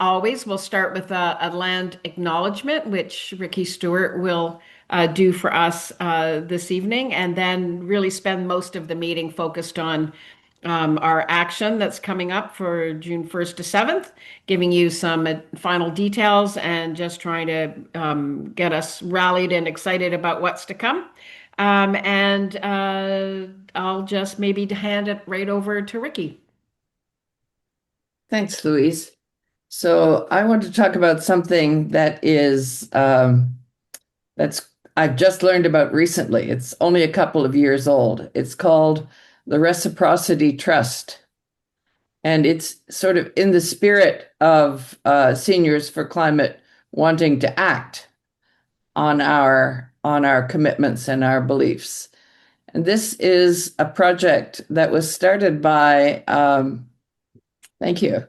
always, we'll start with a land acknowledgement, which Ricky Stewart will do for us this evening, and then really spend most of the meeting focused on our action that's coming up for June 1st to 7th, giving you some final details and just trying to get us rallied and excited about what's to come. And I'll just maybe hand it right over to Ricky. Thanks, Louise. So I want to talk about something that is that's I've just learned about recently. It's only a couple of years old. It's called the Reciprocity Trust, and it's sort of in the spirit of Seniors for Climate wanting to act on our commitments and our beliefs. And this is a project that was started by thank you.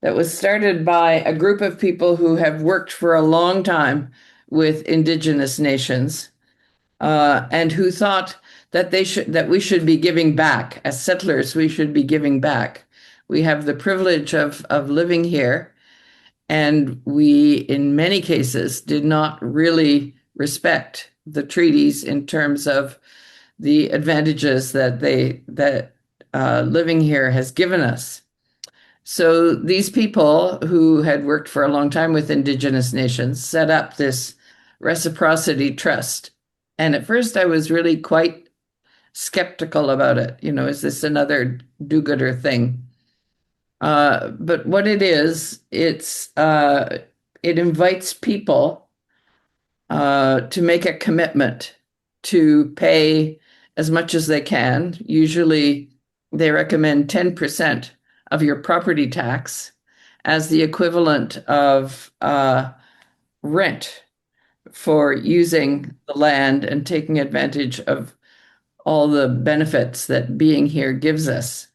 That was started by a group of people who have worked for a long time with Indigenous nations, and who thought that we should be giving back as settlers. We should be giving back. We have the privilege of living here, and we, in many cases, did not really respect the treaties in terms of the advantages that living here has given us. So these people who had worked for a long time with Indigenous nations set up this reciprocity trust. And at first I was really quite skeptical about it. Is this another do-gooder thing? But what it is, it invites people to make a commitment to pay as much as they can. Usually they recommend 10% of your property tax as the equivalent of rent for using the land and taking advantage of all the benefits that being here gives us.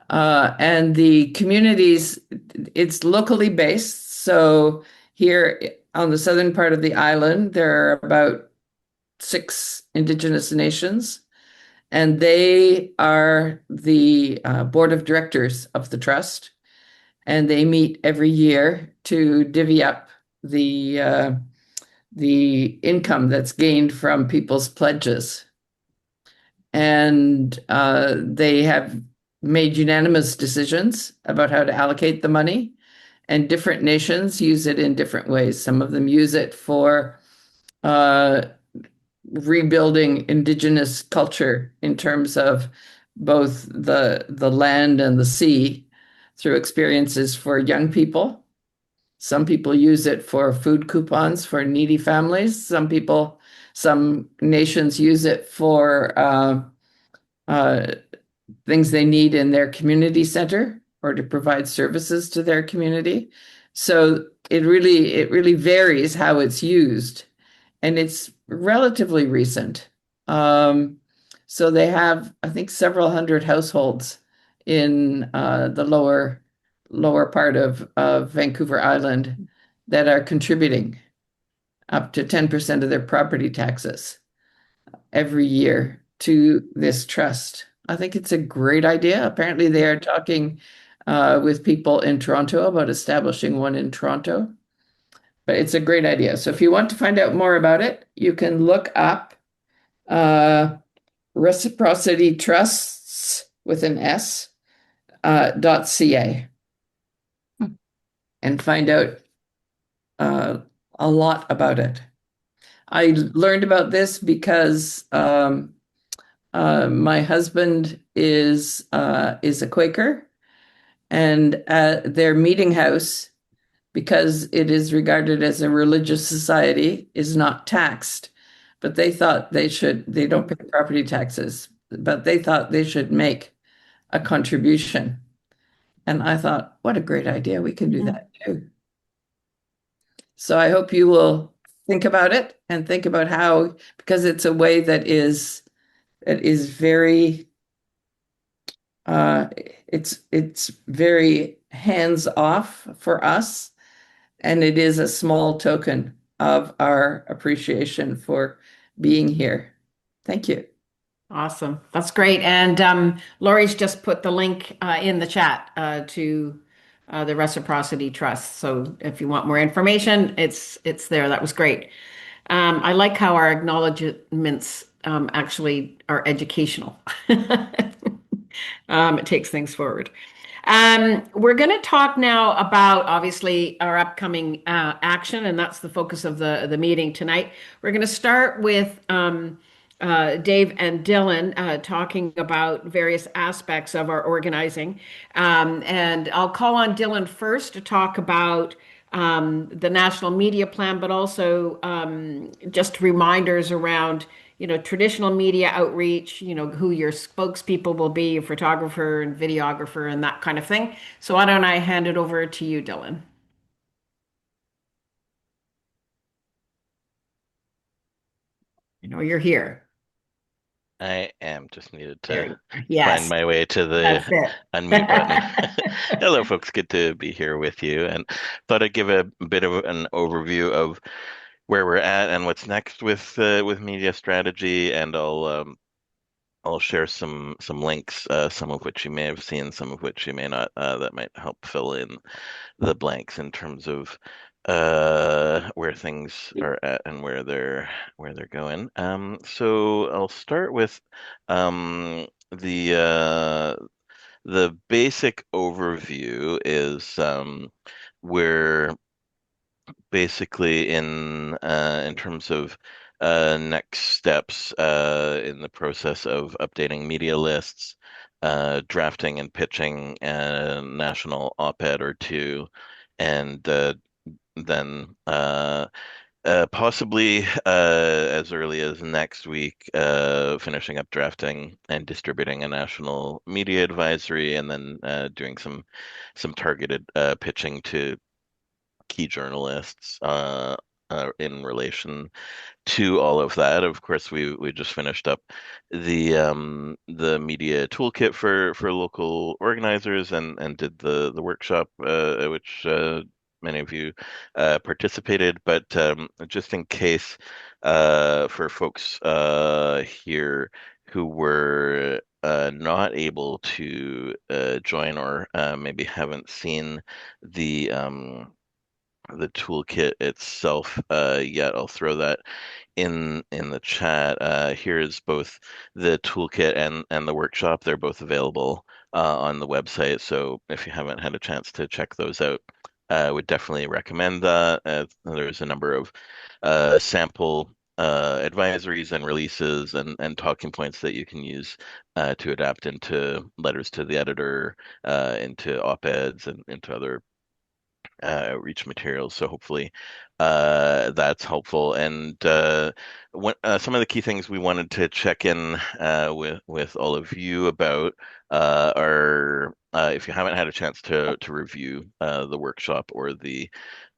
And the communities, it's locally based. So here on the southern part of the island, there are about 6 Indigenous nations, and they are the board of directors of the trust. And they meet every year to divvy up the income that's gained from people's pledges. And they have made unanimous decisions about how to allocate the money, and different nations use it in different ways. Some of them use it for rebuilding Indigenous culture in terms of both the land and the sea through experiences for young people. Some people use it for food coupons for needy families. Some nations use it for things they need in their community center or to provide services to their community. So it really varies how it's used, and it's relatively recent. So they have, I think, several hundred households in the lower part of Vancouver Island that are contributing up to 10% of their property taxes every year to this trust. I think it's a great idea. Apparently, they are talking with people in Toronto about establishing one in Toronto. But it's a great idea. So if you want to find out more about it, you can look up Reciprocity Trusts with an S .ca and find out a lot about it. I learned about this because my husband is a Quaker, and their meeting house, because it is regarded as a religious society, is not taxed. But they thought they don't pay property taxes, but they thought they should make a contribution. And I thought, what a great idea. We can do that too. So I hope you will think about it and think about how, because it's a way that is very it's very hands off for us, and it is a small token of our appreciation for being here. Thank you. Awesome. That's great. And Lori's just put the link in the chat to the Reciprocity Trust. So if you want more information, it's there. That was great. I like how our acknowledgements actually are educational. It takes things forward. We're going to talk now about obviously our upcoming action, and that's the focus of the meeting tonight. We're going to start with Dave and Dylan talking about various aspects of our organizing. And I'll call on Dylan first to talk about the national media plan, but also just reminders around, traditional media outreach, who your spokespeople will be, your photographer and videographer and that kind of thing. So why don't I hand it over to you, Dylan? You're here. I am just needed There to you are. find Yes, my way to the that's it. unmute button. Hello, folks. Good to be here with you. And thought I'd give a bit of an overview of where we're at and what's next with media strategy. And I'll share some links, some of which you may have seen, some of which you may not. That might help fill in the blanks in terms of where things are at and where they're going. So I'll start with the basic overview is we're basically in terms of next steps in the process of updating media lists, drafting and pitching a national op-ed or two, and then possibly as early as next week, finishing up drafting and distributing a national media advisory, and then doing some targeted pitching to key journalists in relation to all of that. Of course, we just finished up the media toolkit for local organizers and did the workshop which many of you participated. But just in case for folks here who were not able to join or maybe haven't seen the toolkit itself yet. I'll throw that in the chat. Here's both the toolkit and the workshop. They're both available on the website. So if you haven't had a chance to check those out, I would definitely recommend that. There's a number of sample advisories and releases and talking points that you can use to adapt into letters to the editor, into op-eds, and into other outreach materials. So hopefully that's helpful. And some of the key things we wanted to check in with all of you about are if you haven't had a chance to review the workshop or the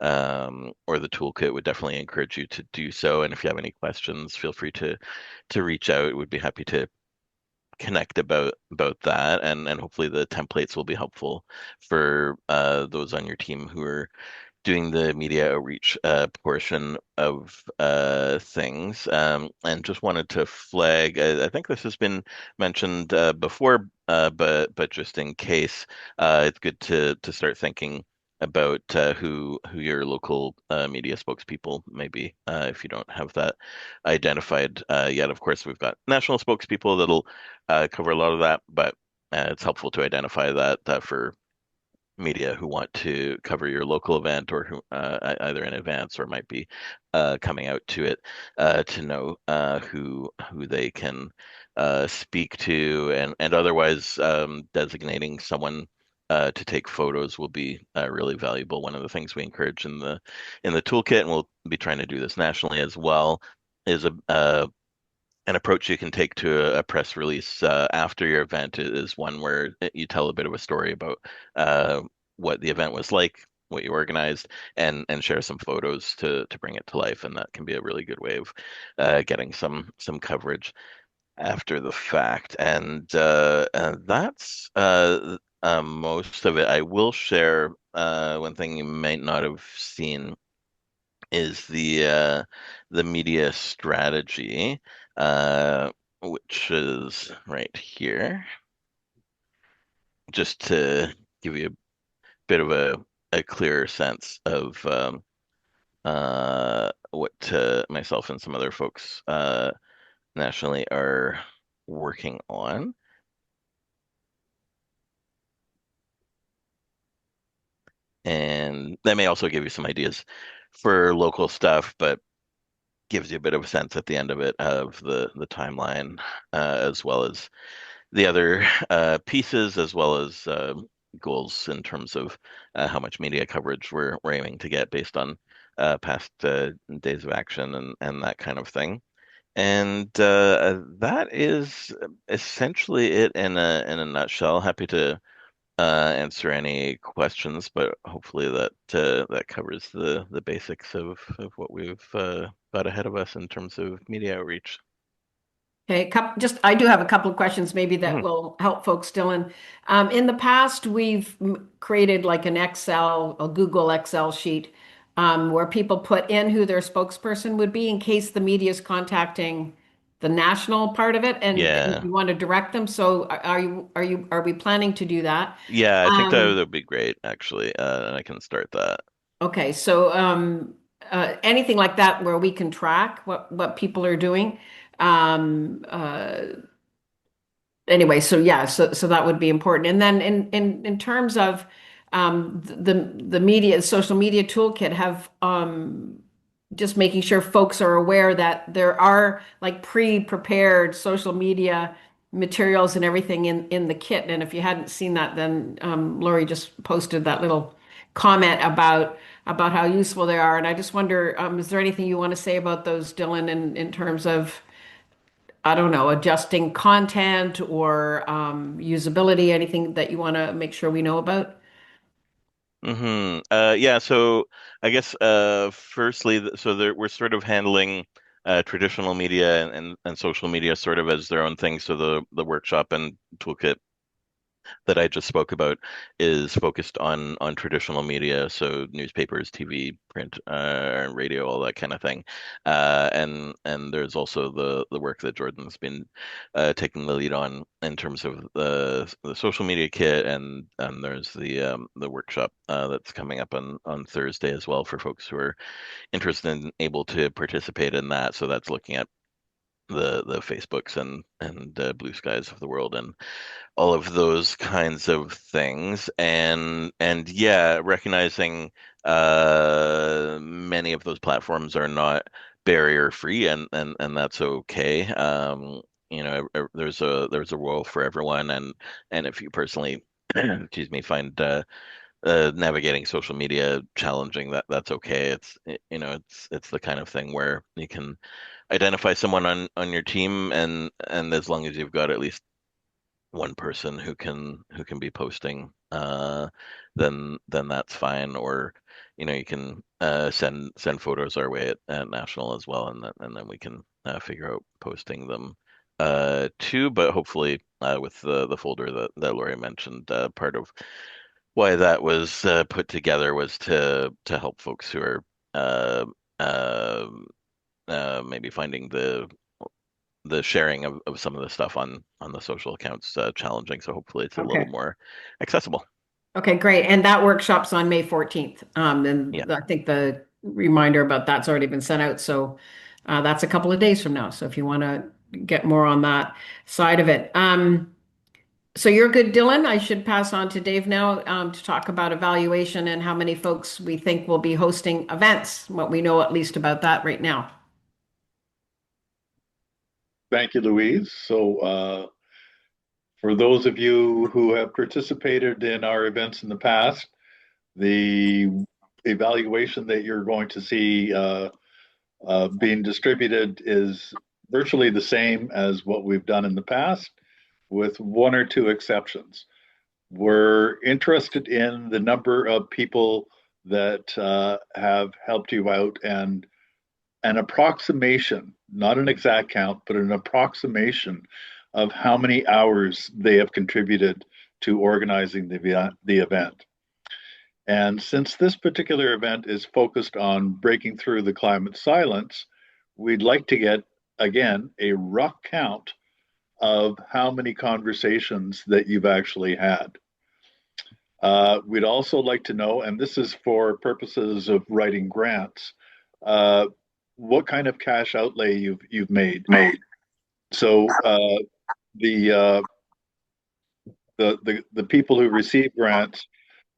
toolkit, would definitely encourage you to do so. And if you have any questions, feel free to reach out. We'd be happy to connect about that, and hopefully the templates will be helpful for those on your team who are doing the media outreach portion of things. And just wanted to flag, I think this has been mentioned before, but just in case, it's good to start thinking about who your local media spokespeople may be, if you don't have that identified yet. Of course, we've got national spokespeople that'll cover a lot of that, but it's helpful to identify that for media who want to cover your local event or who either in advance or might be coming out to it, to know who they can speak to, and otherwise designating someone to take photos will be really valuable. One of the things we encourage in the toolkit, and we'll be trying to do this nationally as well, is an approach you can take to a press release after your event is one where you tell a bit of a story about what the event was like, what you organized, and share some photos to bring it to life. And that can be a really good way of getting some coverage after the fact. And that's most of it. I will share one thing you might not have seen is the media strategy, which is right here. Just to give you a bit of a clearer sense of what myself and some other folks nationally are working on. And that may also give you some ideas for local stuff, but gives you a bit of a sense at the end of it of the timeline, as well as the other pieces, as well as goals in terms of how much media coverage we're aiming to get based on past days of action and that kind of thing. And that is essentially it in a nutshell. Happy to answer any questions, but hopefully that covers the basics of what we've got ahead of us in terms of media outreach. Okay, I do have a couple of questions maybe that Mhm. will help folks, Dylan. In the past, we've created like an Excel, a Google Excel sheet, where people put in who their spokesperson would be in case the media is contacting the national part of it, and Yeah. you want to direct them. So are we planning to do that? Yeah, I think that Um, would be great, actually, and I can start that. okay, so anything like that where we can track what people are doing. Um, uh, anyway, so yeah, so that would be important. And then in terms of the media, social media toolkit, have just making sure folks are aware that there are like pre-prepared social media materials and everything in the kit. And if you hadn't seen that, then Lori just posted that little comment about how useful they are. And I just wonder, is there anything you want to say about those, Dylan, in terms of I don't know, adjusting content or usability, anything that you want to make sure we know about? Yeah, so I guess firstly, we're sort of handling traditional media and social media sort of as their own thing. So the workshop and toolkit that I just spoke about is focused on traditional media, so newspapers, TV, print, radio, all that kind of thing. And there's also the work that Jordan's been taking the lead on in terms of the social media kit, and there's the workshop that's coming up on Thursday as well for folks who are interested and able to participate in that. So that's looking at the Facebooks and Blue Skies of the world and all of those kinds of things. And yeah, recognizing many of those platforms are not barrier free, and that's okay. There's a role for everyone, and if you personally excuse me, find navigating social media challenging, that's okay. It's the kind of thing where you can identify someone on your team, and as long as you've got at least one person who can be posting, then that's fine. Or you can send photos our way at National as well, and then we can figure out posting them too. But hopefully, with the folder that Lori mentioned, part of why that was put together was to help folks who are uh, uh, maybe finding the sharing of some of the stuff on the social accounts challenging. So hopefully it's a little Okay. more accessible. Okay, great. And that workshop's on May 14th. Yeah. And I think the reminder about that's already been sent out. So that's a couple of days from now. So if you want to get more on that side of it. So you're good, Dylan. I should pass on to Dave now to talk about evaluation and how many folks we think will be hosting events, what we know at least about that right now. Thank you, Louise. So, for those of you who have participated in our events in the past, the evaluation that you're going to see being distributed is virtually the same as what we've done in the past, with one or two exceptions. We're interested in the number of people that have helped you out, and an approximation, not an exact count, but an approximation of how many hours they have contributed to organizing the event. And since this particular event is focused on breaking through the climate silence, we'd like to get, again, a rough count of how many conversations that you've actually had. We'd also like to know, and this is for purposes of writing grants, what kind of cash outlay you've made. So the, uh, the people who receive grants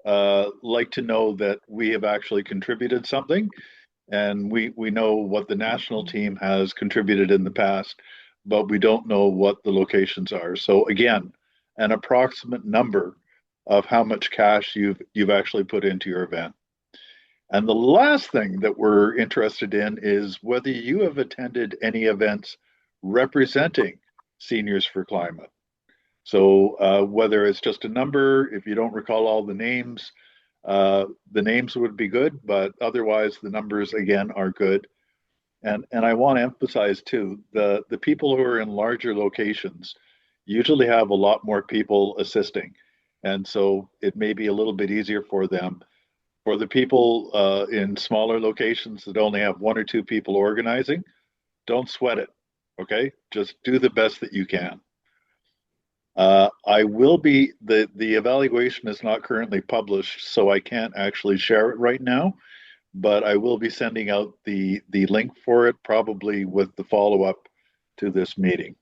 like to know that we have actually contributed something, and we know what the national team has contributed in the past, but we don't know what the locations are. So again, an approximate number of how much cash you've actually put into your event. And the last thing that we're interested in is whether you have attended any events representing Seniors for Climate. So whether it's just a number, if you don't recall all the names would be good, but otherwise the numbers again are good. And I want to emphasize too, the people who are in larger locations usually have a lot more people assisting. And so it may be a little bit easier for them. For the people in smaller locations that only have one or two people organizing, don't sweat it. Okay, just do the best that you can. I will be the evaluation is not currently published, so I can't actually share it right now, but I will be sending out the link for it probably with the follow-up to this meeting.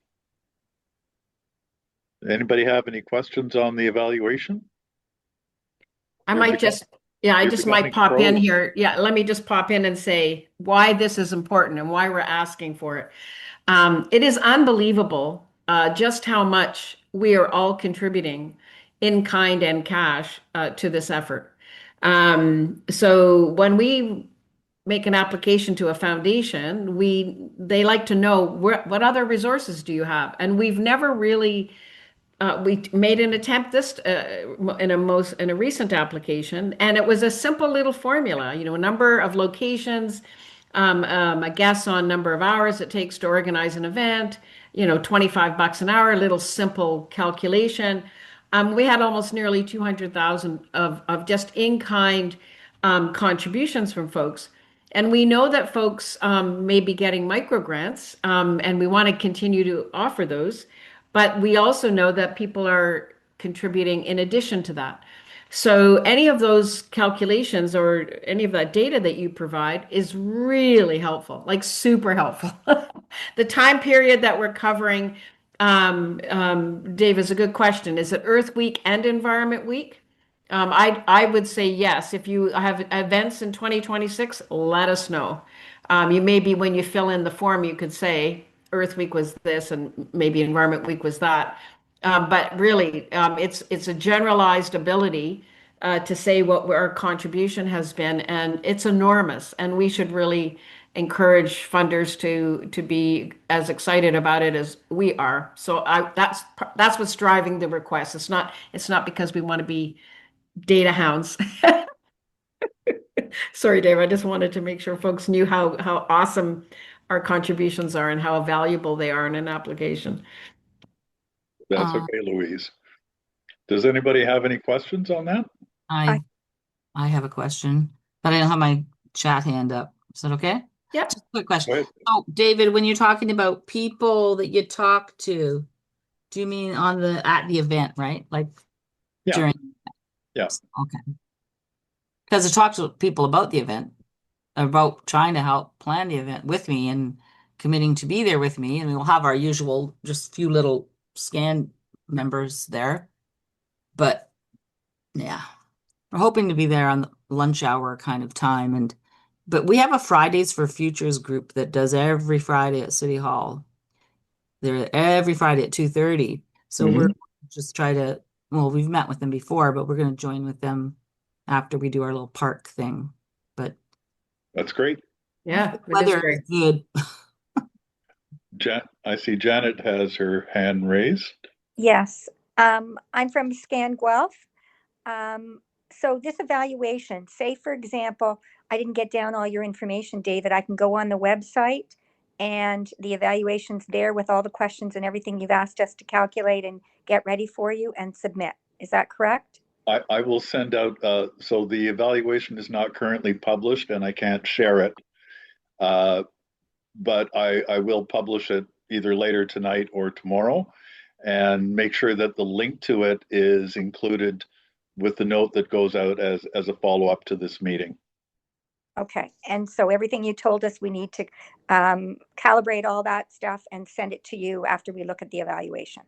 Anybody have any questions on the evaluation? I might just, yeah, I you're just might becoming pop in pros. here. Yeah, let me just pop in and say why this is important and why we're asking for it. It is unbelievable just how much we are all contributing in kind and cash to this effort. So when we make an application to a foundation, they like to know what other resources do you have, and we've never really we made an attempt this in a recent application, and it was a simple little formula. You know, a number of locations, a guess on number of hours it takes to organize an event. You know, $25 an hour, a little simple calculation. We had almost nearly 200,000 of just in kind contributions from folks. And we know that folks may be getting micro grants, and we want to continue to offer those. But we also know that people are contributing in addition to that. So any of those calculations or any of that data that you provide is really helpful, like super helpful. The time period that we're covering, Dave, is a good question. Is it Earth Week and Environment Week? I would say yes. If you have events in 2026, let us know. You maybe when you fill in the form, you could say Earth Week was this and maybe Environment Week was that. But really, it's a generalized ability to say what our contribution has been, and it's enormous. And we should really encourage funders to be as excited about it as we are. So that's what's driving the request. It's not because we want to be data hounds. Sorry, Dave. I just wanted to make sure folks knew how awesome our contributions are and how valuable they are in an application. That's okay, Louise. Does anybody have any questions on that? I have a question, but I don't have my chat hand up. Is that okay? Yep. Just a quick question. Go ahead. Oh, David, when you're talking about people that you talk to, do you mean at the event, right? Like Yeah. during? Yeah. Okay. Because I talked to people about the event, about trying to help plan the event with me and committing to be there with me, and we'll have our usual just few little scan members there. But yeah, we're hoping to be there on the lunch hour kind of time. But we have a Fridays for Futures group that does every Friday at City Hall. They're every Friday at 2:30. So we're just we've met with them before, but we're going to join with them after we do our little park thing. But That's great. Yeah, the it is weather great. is good. I see Janet has her hand raised. Yes, I'm from Scan Guelph. So this evaluation, say for example, I didn't get down all your information, David, I can go on the website and the evaluation's there with all the questions and everything you've asked us to calculate and get ready for you and submit. Is that correct? I will send out, so the evaluation is not currently published and I can't share it. But I will publish it either later tonight or tomorrow and make sure that the link to it is included with the note that goes out as a follow-up to this meeting. Okay, and so everything you told us, we need to calibrate all that stuff and send it to you after we look at the evaluation.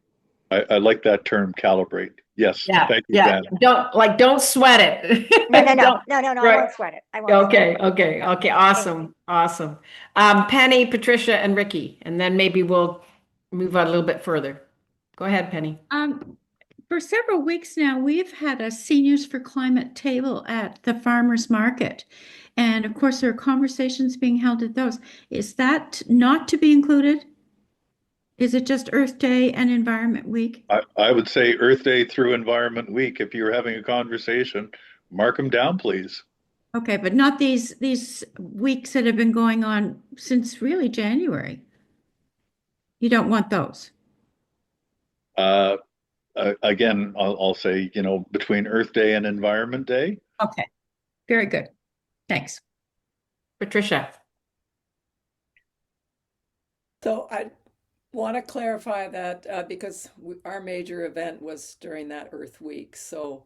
I like that term, calibrate. Yes, Yeah, thank you, yeah. Jan. Don't sweat it. No, no, no, Don't- no, no, no, I right. won't sweat it. I won't sweat it. Okay. Awesome. Penny, Patricia, and Ricky, and then maybe we'll move on a little bit further. Go ahead, Penny. For several weeks now, we've had a Seniors for Climate table at the farmers market. And of course, there are conversations being held at those. Is that not to be included? Is it just Earth Day and Environment Week? I would say Earth Day through Environment Week. If you're having a conversation, mark them down, please. Okay, but not these weeks that have been going on since really January. You don't want those. Again, I'll say, between Earth Day and Environment Day. Okay, very good. Thanks. Patricia. So I want to clarify that because our major event was during that Earth Week. So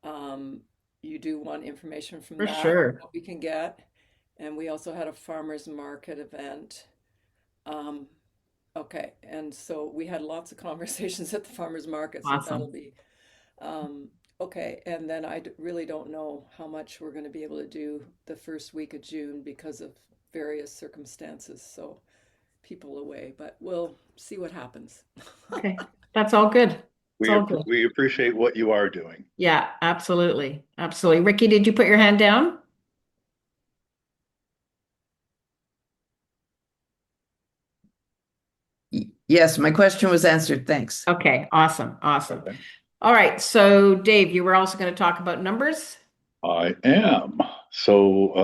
you do want information from For that, sure. what we can get. And we also had a farmers market event. Okay, and so we had lots of conversations at the farmers market, so Awesome. that'll be okay. And then I really don't know how much we're going to be able to do the first week of June because of various circumstances. So people away, but we'll see what happens. Okay, that's all good. It's all good. We appreciate what you are doing. Yeah, absolutely. Ricky, did you put your hand down? Yes, my question was answered. Thanks. Okay, awesome. Okay. All right, so Dave, you were also going to talk about numbers? I am. So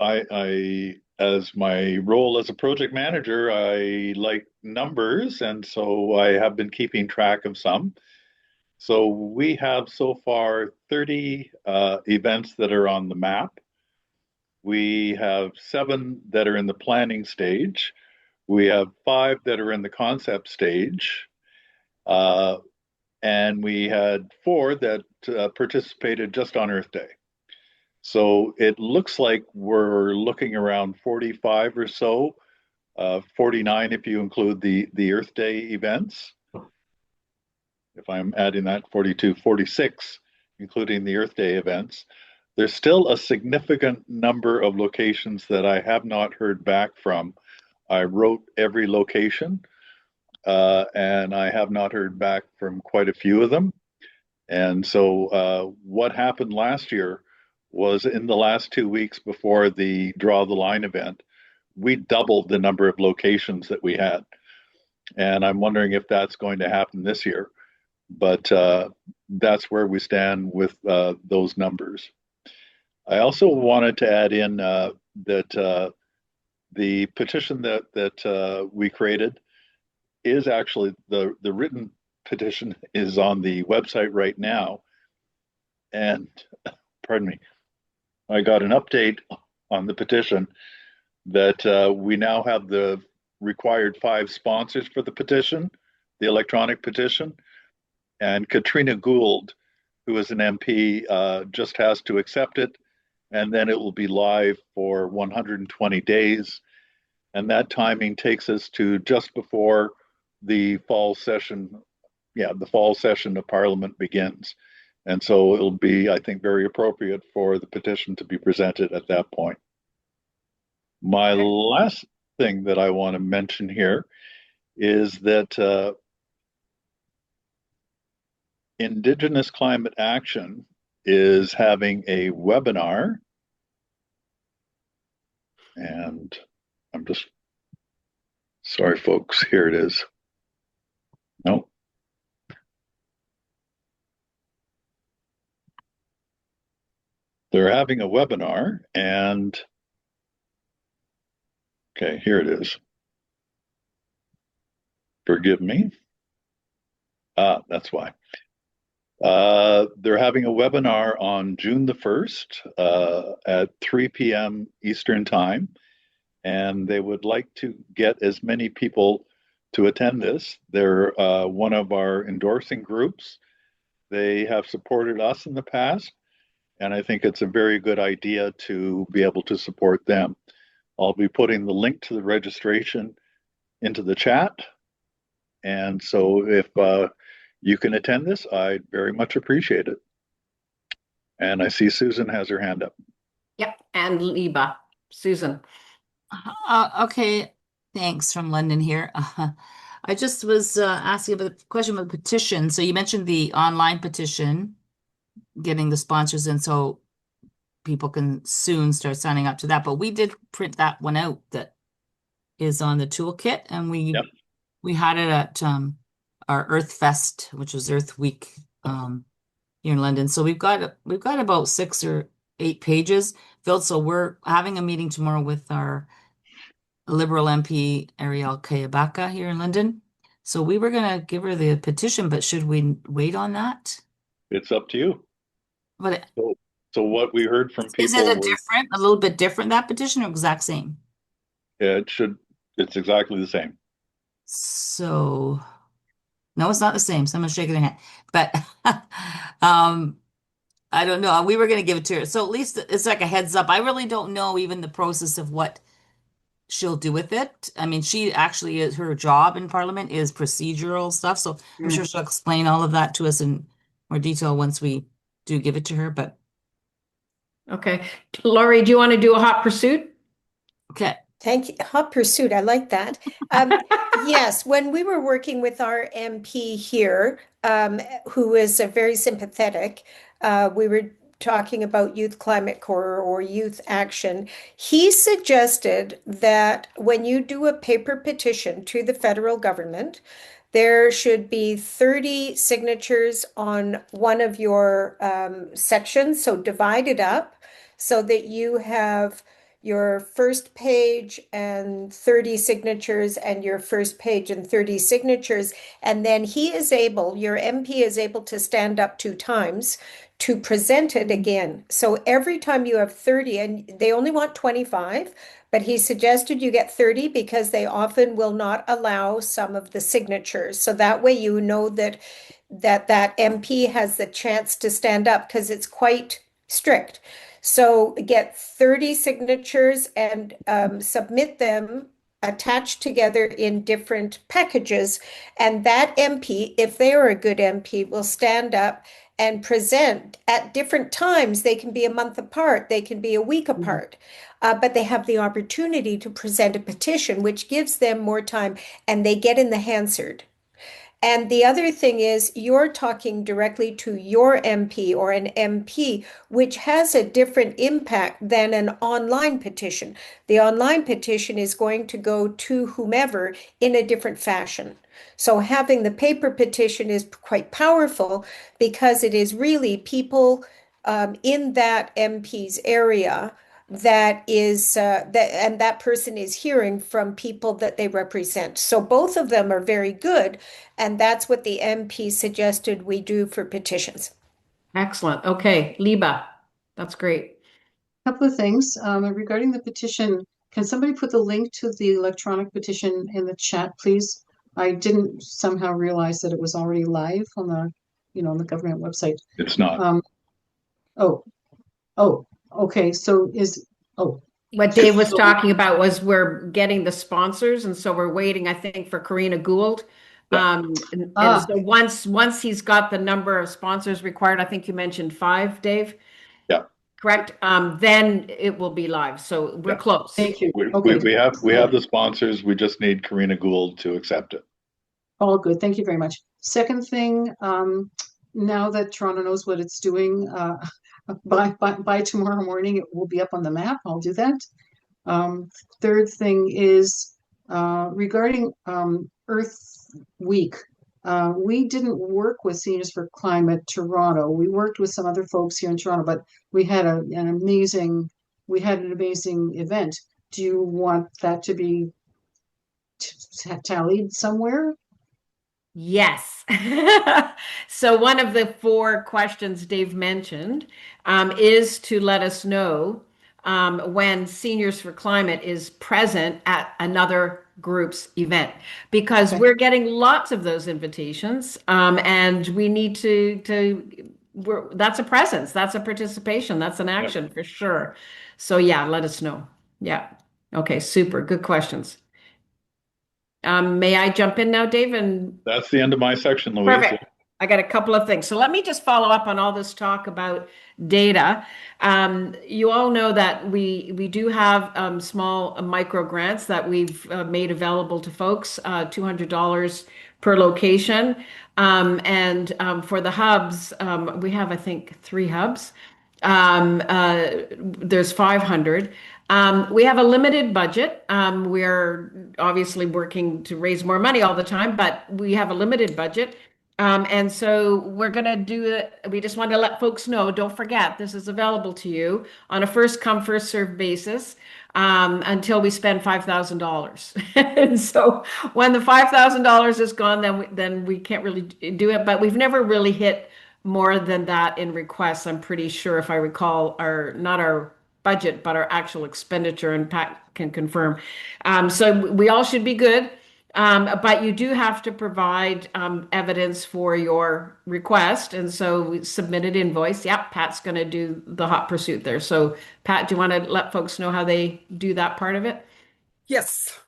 I as my role as a project manager, I like numbers, and so I have been keeping track of some. So we have so far 30 events that are on the map. We have 7 that are in the planning stage. We have 5 that are in the concept stage. And we had 4 that participated just on Earth Day. So it looks like we're looking around 45 or so, 49 if you include the Earth Day events. If I'm adding that, 42, 46, including the Earth Day events. There's still a significant number of locations that I have not heard back from. I wrote every location, and I have not heard back from quite a few of them. And so what happened last year was in the last 2 weeks before the Draw the Line event, we doubled the number of locations that we had. And I'm wondering if that's going to happen this year. But that's where we stand with those numbers. I also wanted to add in that the petition that we created is actually the written petition is on the website right now. And pardon me, I got an update on the petition that we now have the required 5 sponsors for the petition, the electronic petition. And Katrina Gould, who is an MP, just has to accept it. And then it will be live for 120 days. And that timing takes us to just before the fall session. Yeah, the fall session of Parliament begins. And so it'll be, I think, very appropriate for the petition to be presented at that point. My last thing that I want to mention here is that Indigenous Climate Action is having a webinar, and I'm just sorry, folks, here it is. No. They're having a webinar, and okay, here it is. Forgive me. That's why. They're having a webinar on June the 1st at 3 p.m. Eastern Time, and they would like to get as many people to attend this. They're one of our endorsing groups. They have supported us in the past, and I think it's a very good idea to be able to support them. I'll be putting the link to the registration into the chat. And so if you can attend this, I'd very much appreciate it. And I see Susan has her hand up. Yep, and Liba. Susan. Okay, thanks from London here. I just was asking about the question of the petition. So you mentioned the online petition, getting the sponsors in so people can soon start signing up to that. But we did print that one out that is on the toolkit, and Yep. we had it at our Earth Fest, which was Earth Week here in London. So we've got about 6 or 8 pages filled. So we're having a meeting tomorrow with our Liberal MP Ariel Kayabaka here in London. So we were going to give her the petition, but should we wait on that? It's up to you. But So what we heard from is people it was a little bit different, that petition, or exact same? it's exactly the same. So no, it's not the same. Someone's shaking their head. But I don't know. We were going to give it to her. So at least it's like a heads up. I really don't know even the process of what she'll do with it. I mean, she actually is, her job in Parliament is procedural stuff. So I'm sure she'll explain all of that to us in more detail once we do give it to her. But Okay. Laurie, do you want to do a hot pursuit? okay. Thank you. Hot pursuit. I like that. Yes, when we were working with our MP here, who is very sympathetic, we were talking about Youth Climate Corps or Youth Action. He suggested that when you do a paper petition to the federal government, there should be 30 signatures on one of your sections, so divide it up so that you have your first page and 30 signatures and your first page and 30 signatures. And then your MP is able to stand up 2 times to present it again. So every time you have 30, and they only want 25, but he suggested you get 30 because they often will not allow some of the signatures. So that way you know that MP has the chance to stand up because it's quite strict. So get 30 signatures and submit them attached together in different packages. And that MP, if they are a good MP, will stand up and present at different times. They can be a month apart, they can be a week apart, but they have the opportunity to present a petition, which gives them more time, and they get in the Hansard. And the other thing is you're talking directly to your MP or an MP, which has a different impact than an online petition. The online petition is going to go to whomever in a different fashion. So having the paper petition is quite powerful because it is really people in that MP's area that is and that person is hearing from people that they represent. So both of them are very good, and that's what the MP suggested we do for petitions. Excellent. Okay, Liba, that's great. Couple of things regarding the petition. Can somebody put the link to the electronic petition in the chat, please? I didn't somehow realize that it was already live on on the government website. It's not. Okay. So What Dave was talking about was we're getting the sponsors, and so we're waiting, I think, for Karina Gould. And so once he's got the number of sponsors required, I think you mentioned 5, Dave. Yeah. Correct. Then it will be live. So we're close. Thank you. We have the sponsors. We just need Karina Gould to accept it. All good. Thank you very much. Second thing, now that Toronto knows what it's doing, by tomorrow morning, it will be up on the map. I'll do that. Third thing is regarding Earth Week. We didn't work with Seniors for Climate Toronto. We worked with some other folks here in Toronto, but we had an amazing event. Do you want that to be tallied somewhere? Yes. So one of the 4 questions Dave mentioned is to let us know when Seniors for Climate is present at another group's event because Okay. we're getting lots of those invitations, and we need that's a presence, that's a participation, that's an action for sure. So yeah, let us know. Yeah. Okay, super. Good questions. May I jump in now, Dave? And That's the end of my section, Louise. perfect. I got a couple of things. So let me just follow up on all this talk about data. You all know that we do have small micro grants that we've made available to folks, $200 per location. For the hubs, we have, I think, 3 hubs. There's 500. We have a limited budget. We're obviously working to raise more money all the time, but we have a limited budget. And so we're going to do it. We just want to let folks know, don't forget, this is available to you on a first come, first served basis until we spend $5,000. And so when the $5,000 is gone, then we can't really do it. But we've never really hit more than that in requests. I'm pretty sure, if I recall, not our budget, but our actual expenditure, and Pat can confirm. So we all should be good. But you do have to provide evidence for your request. And so we submitted invoice. Yep, Pat's going to do the hot pursuit there. So Pat, do you want to let folks know how they do that part of it? Yes.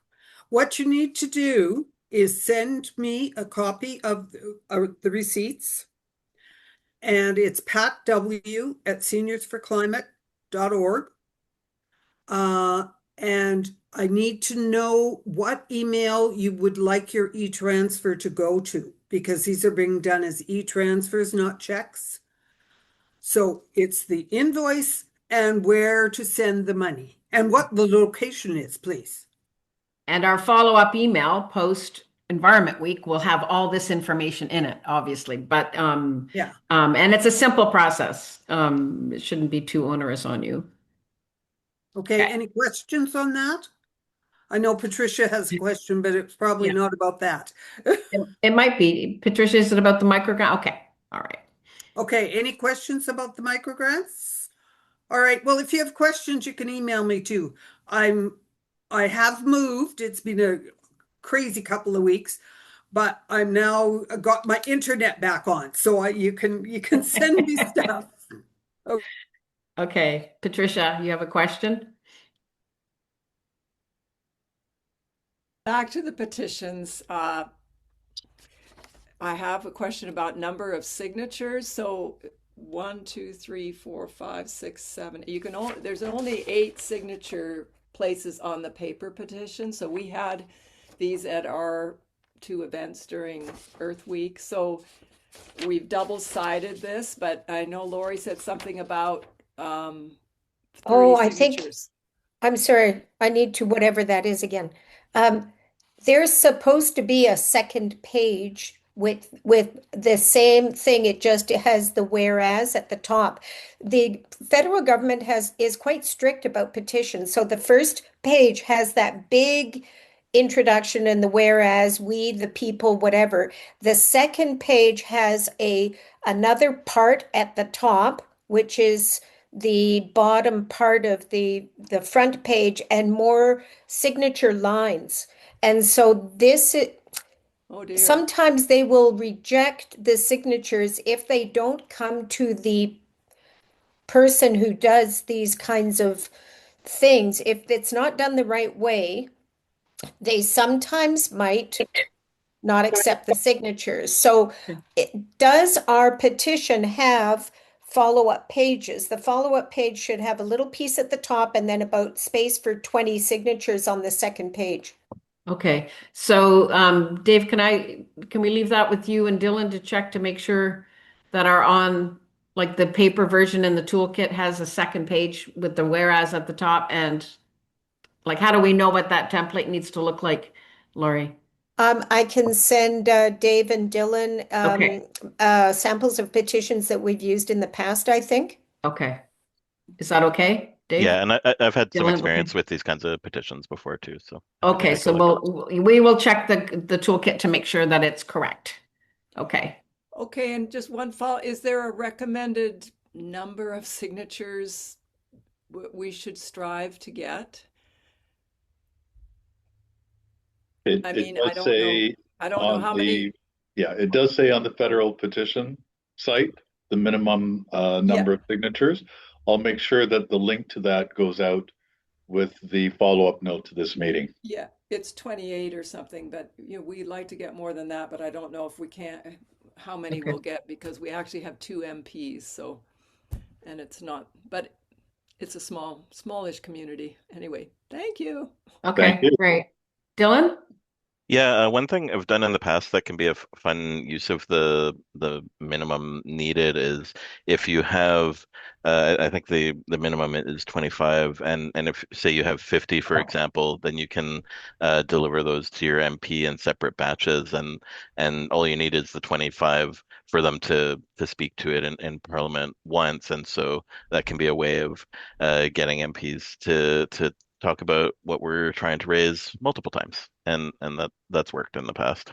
What you need to do is send me a copy of the receipts. And it's patw@seniorsforclimate.org. And I need to know what email you would like your e-transfer to go to, because these are being done as e-transfers, not checks. So it's the invoice and where to send the money and what the location is, please. And our follow-up email post Environment Week will have all this information in it, obviously. But Yeah. And it's a simple process. It shouldn't be too onerous on you. Okay, Okay. any questions on that? I know Patricia has a question, but it's probably not about that. It might be. Patricia, is it about the microgrant? Okay. All right. Okay, any questions about the microgrants? All right, well, if you have questions, you can email me too. I have moved. It's been a crazy couple of weeks, but I'm now got my internet back on, so you can send me stuff. Okay. Patricia, you have a question? Back to the petitions. I have a question about number of signatures. So 1, 2, 3, 4, 5, 6, 7. There's only 8 signature places on the paper petition. So we had these at our 2 events during Earth Week. So we've double-sided this, but I know Lori said something about 30 I think, signatures. I'm sorry, I need to whatever that is again. There's supposed to be a second page with the same thing. It just has the whereas at the top. The federal government is quite strict about petitions. So the first page has that big introduction and the whereas, we, the people, whatever. The second page has another part at the top, which is the bottom part of the front page, and more signature lines. And so Oh dear. sometimes they will reject the signatures if they don't come to the person who does these kinds of things. If it's not done the right way, they sometimes might not accept the signatures. So does our petition have follow-up pages? The follow-up page should have a little piece at the top and then about space for 20 signatures on the second page. Okay. So Dave, can we leave that with you and Dylan to check to make sure that like the paper version in the toolkit has a second page with the whereas at the top, and like how do we know what that template needs to look like, Lori? I can send Dave and Dylan Okay. samples of petitions that we've used in the past, I think. Okay. Is that okay, Dave? Yeah, and I've had some Dylan, experience okay. with these kinds of petitions before too. So Okay, take a so look. we will check the toolkit to make sure that it's correct. Okay. Okay, and just one follow, is there a recommended number of signatures we should strive to get? It, I it mean, I does don't know. say I don't know on how the, many. yeah, it does say on the federal petition site, the minimum Yeah, number of signatures. I'll make sure that the link to that goes out with the follow-up note to this meeting. yeah, it's 28 or something, but we'd like to get more than that, but I don't know if we can, how many Okay. we'll get because we actually have 2 MPs, so, and it's not, but it's a smallish community. Anyway, thank you. Okay, you. great. Dylan? Yeah, one thing I've done in the past that can be a fun use of the minimum needed is if you have, I think the minimum is 25, and if say you have 50, for example, then you can deliver those to your MP in separate batches, and all you need is the 25 for them to speak to it in Parliament once, and so that can be a way of getting MPs to talk about what we're trying to raise multiple times, and that's worked in the past.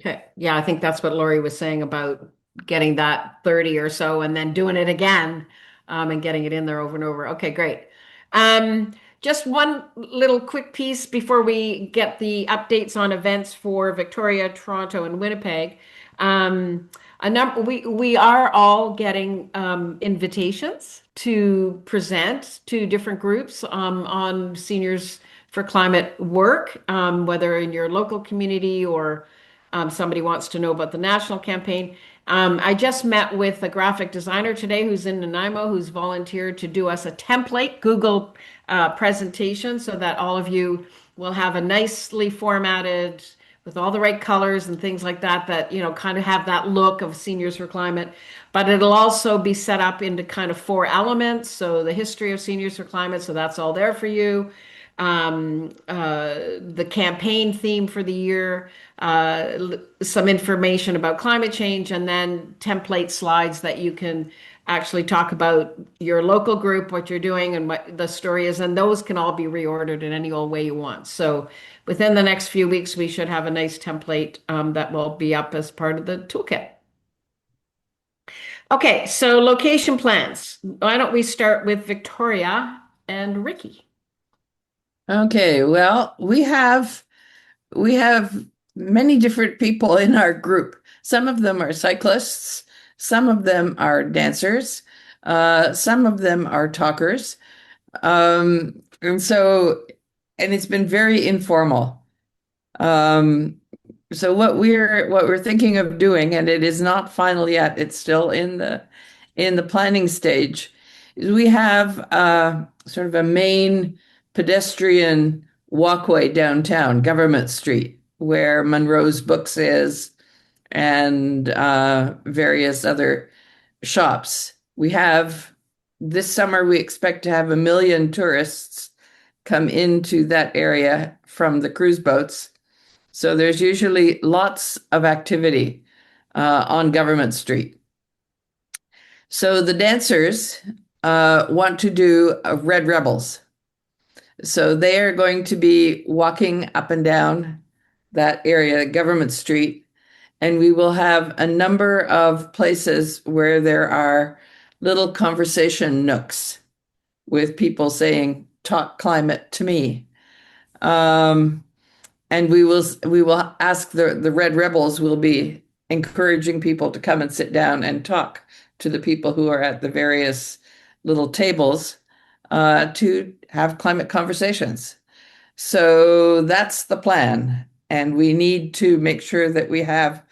Okay, yeah, I think that's what Lori was saying about getting that 30 or so and then doing it again, and getting it in there over and over. Okay, great. Just one little quick piece before we get the updates on events for Victoria, Toronto, and Winnipeg. We are all getting invitations to present to different groups on Seniors for Climate work, whether in your local community or somebody wants to know about the national campaign. I just met with a graphic designer today who's in Nanaimo, who's volunteered to do us a template Google presentation so that all of you will have a nicely formatted with all the right colors and things like that, kind of have that look of Seniors for Climate. But it'll also be set up into kind of 4 elements. So the history of Seniors for Climate, so that's all there for you. The campaign theme for the year, some information about climate change, and then template slides that you can actually talk about your local group, what you're doing, and what the story is. And those can all be reordered in any old way you want. So within the next few weeks, we should have a nice template that will be up as part of the toolkit. Okay, so location plans. Why don't we start with Victoria and Ricky? Okay, well, we have many different people in our group. Some of them are cyclists, some of them are dancers, some of them are talkers. And it's been very informal. So what we're thinking of doing, and it is not final yet, it's still in the planning stage, is we have sort of a main pedestrian walkway downtown, Government Street, where Monroe's Books is, and various other shops. This summer, we expect to have 1 million tourists come into that area from the cruise boats. So there's usually lots of activity on Government Street. So the dancers want to do Red Rebels. So they are going to be walking up and down that area, Government Street, and we will have a number of places where there are little conversation nooks with people saying, "Talk climate to me." And we will ask the Red Rebels will be encouraging people to come and sit down and talk to the people who are at the various little tables to have climate conversations. So that's the plan. And we need to make sure that we have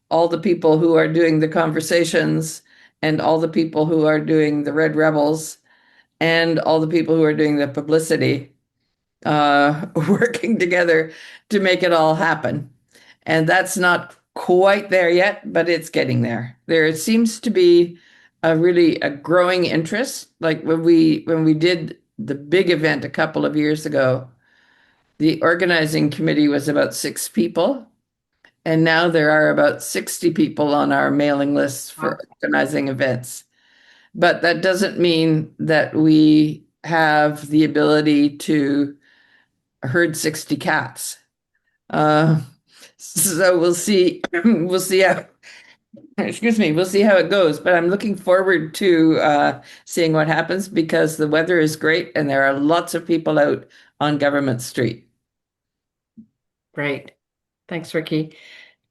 all the people who are doing the conversations and all the people who are doing the Red Rebels and all the people who are doing the publicity working together to make it all happen. And that's not quite there yet, but it's getting there. There seems to be a growing interest. Like when we did the big event a couple of years ago, the organizing committee was about 6 people, and now there are about 60 people on our mailing list for organizing events. But that doesn't mean that we have the ability to herd 60 cats. So we'll see. We'll see how. Excuse me. We'll see how it goes. But I'm looking forward to seeing what happens because the weather is great and there are lots of people out on Government Street. Great. Thanks, Ricky.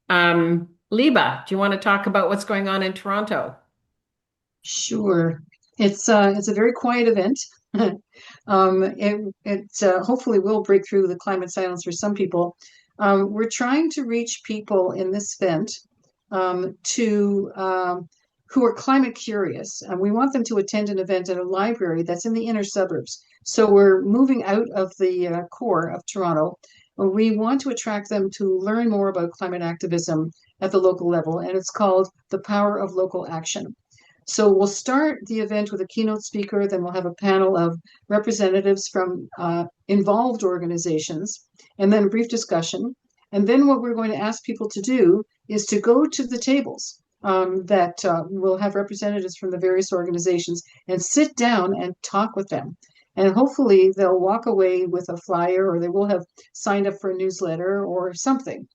Liba, do you want to talk about what's going on in Toronto? Sure. It's a very quiet event. It hopefully will break through the climate silence for some people. We're trying to reach people in this event to who are climate curious, and we want them to attend an event at a library that's in the inner suburbs. So we're moving out of the core of Toronto. We want to attract them to learn more about climate activism at the local level, and it's called The Power of Local Action. So we'll start the event with a keynote speaker, then we'll have a panel of representatives from involved organizations, and then a brief discussion. And then what we're going to ask people to do is to go to the tables that will have representatives from the various organizations and sit down and talk with them. And hopefully they'll walk away with a flyer, or they will have signed up for a newsletter or something.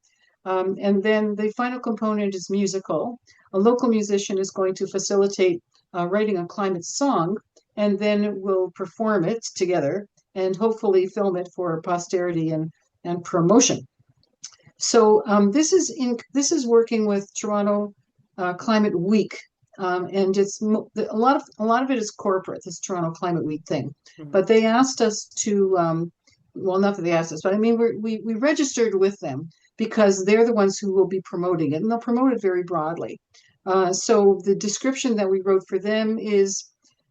And then the final component is musical. A local musician is going to facilitate writing a climate song, and then we'll perform it together and hopefully film it for posterity and promotion. So this is working with Toronto Climate Week, and it's a lot of it is corporate, this Toronto Climate Week thing. But they asked us to, well, not that they asked us, but I mean we registered with them because they're the ones who will be promoting it, and they'll promote it very broadly. So the description that we wrote for them is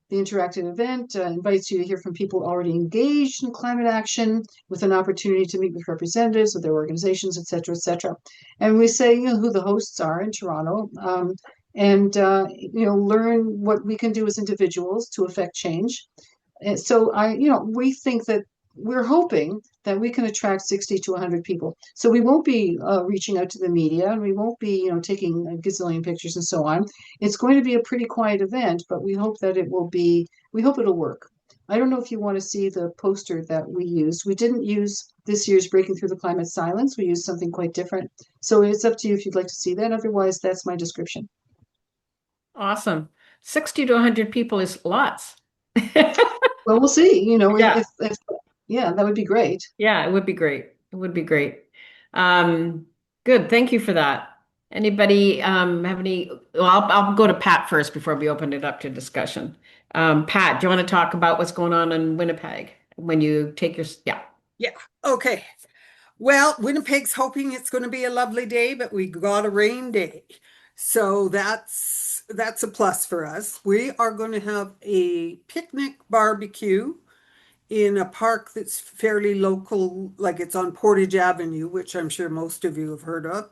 the interactive event invites you to hear from people already engaged in climate action with an opportunity to meet with representatives of their organizations, et cetera, et cetera. And we say, who the hosts are in Toronto, and learn what we can do as individuals to affect change. And so we think that we're hoping that we can attract 60 to 100 people. So we won't be reaching out to the media, and we won't be, taking a gazillion pictures and so on. It's going to be a pretty quiet event, but we hope that we hope it'll work. I don't know if you want to see the poster that we used. We didn't use this year's Breaking Through the Climate Silence. We used something quite different. So it's up to you if you'd like to see that. Otherwise, that's my description. Awesome. 60 to 100 people is lots. Well, we'll see. Yeah. If yeah, that would be great. Yeah, it would be great. It would be great. Good. Thank you for that. Anybody have any? Well, I'll go to Pat first before we open it up to discussion. Pat, do you want to talk about what's going on in Winnipeg when you take your? Yeah. Yeah. Okay. Well, Winnipeg's hoping it's going to be a lovely day, but we got a rain day. So that's a plus for us. We are going to have a picnic barbecue in a park that's fairly local, like it's on Portage Avenue, which I'm sure most of you have heard of.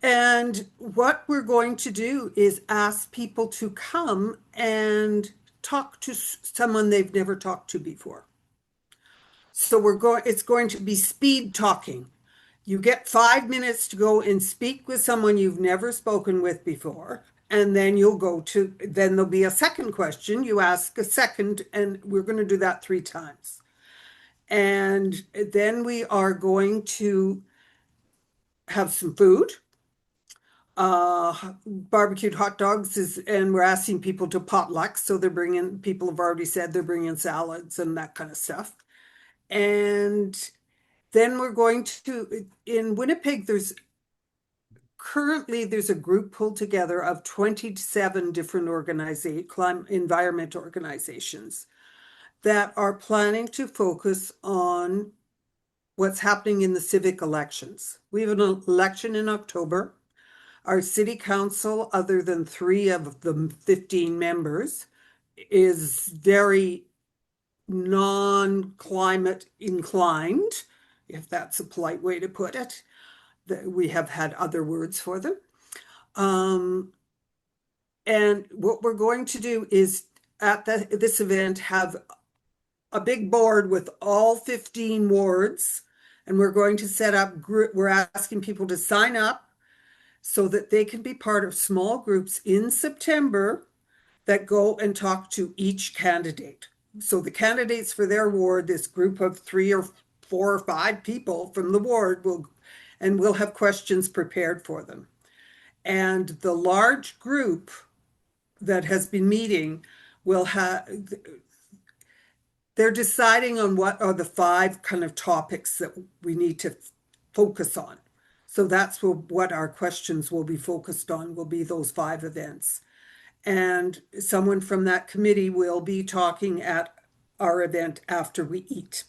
And what we're going to do is ask people to come and talk to someone they've never talked to before. So it's going to be speed talking. You get 5 minutes to go and speak with someone you've never spoken with before. And then then there'll be a second question. You ask a second, and we're going to do that 3 times. And then we are going to have some food. Barbecued hot dogs and we're asking people to potluck. So people have already said they're bringing salads and that kind of stuff. And then we're going to, in Winnipeg, there's a group pulled together of 27 different environment organizations that are planning to focus on what's happening in the civic elections. We have an election in October. Our city council, other than 3 of the 15 members, is very non-climate inclined, if that's a polite way to put it. We have had other words for them. And what we're going to do is at this event have a big board with all 15 wards, and we're going to set up we're asking people to sign up so that they can be part of small groups in September that go and talk to each candidate. So the candidates for their ward, this group of 3 or 4 or 5 people from the ward we'll have questions prepared for them. And the large group that has been meeting will have, they're deciding on what are the 5 kind of topics that we need to focus on. So that's what our questions will be focused on, will be those 5 events. And someone from that committee will be talking at our event after we eat.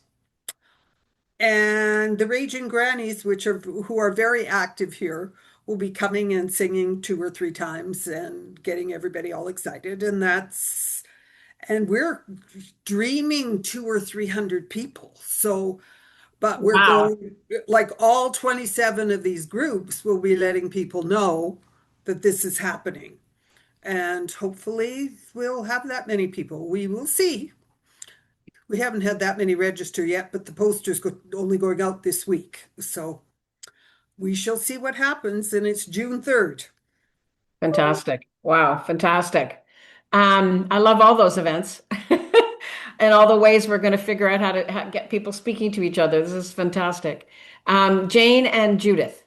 And the Raging Grannies, who are very active here, will be coming and singing 2 or 3 times and getting everybody all excited. And we're dreaming 200 or 300 people. So, but we're Wow. going, like all 27 of these groups will be letting people know that this is happening. And hopefully we'll have that many people. We will see. We haven't had that many register yet, but the poster's only going out this week. So we shall see what happens, and it's June 3rd. Fantastic. Wow, fantastic. I love all those events and all the ways we're going to figure out how to get people speaking to each other. This is fantastic. Jane and Judith.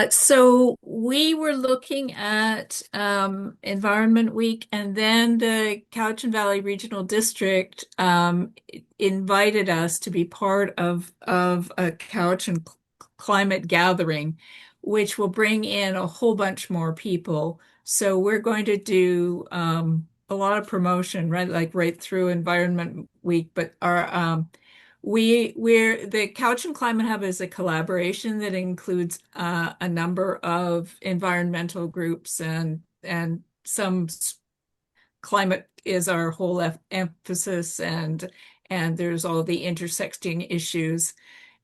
So we were looking at Environment Week, and then the Cowichan Valley Regional District invited us to be part of a Cowichan Climate Gathering, which will bring in a whole bunch more people. So we're going to do a lot of promotion, right, like right through Environment Week, but our we're the Cowichan Climate Hub is a collaboration that includes a number of environmental groups and some climate is our whole emphasis, and there's all the intersecting issues.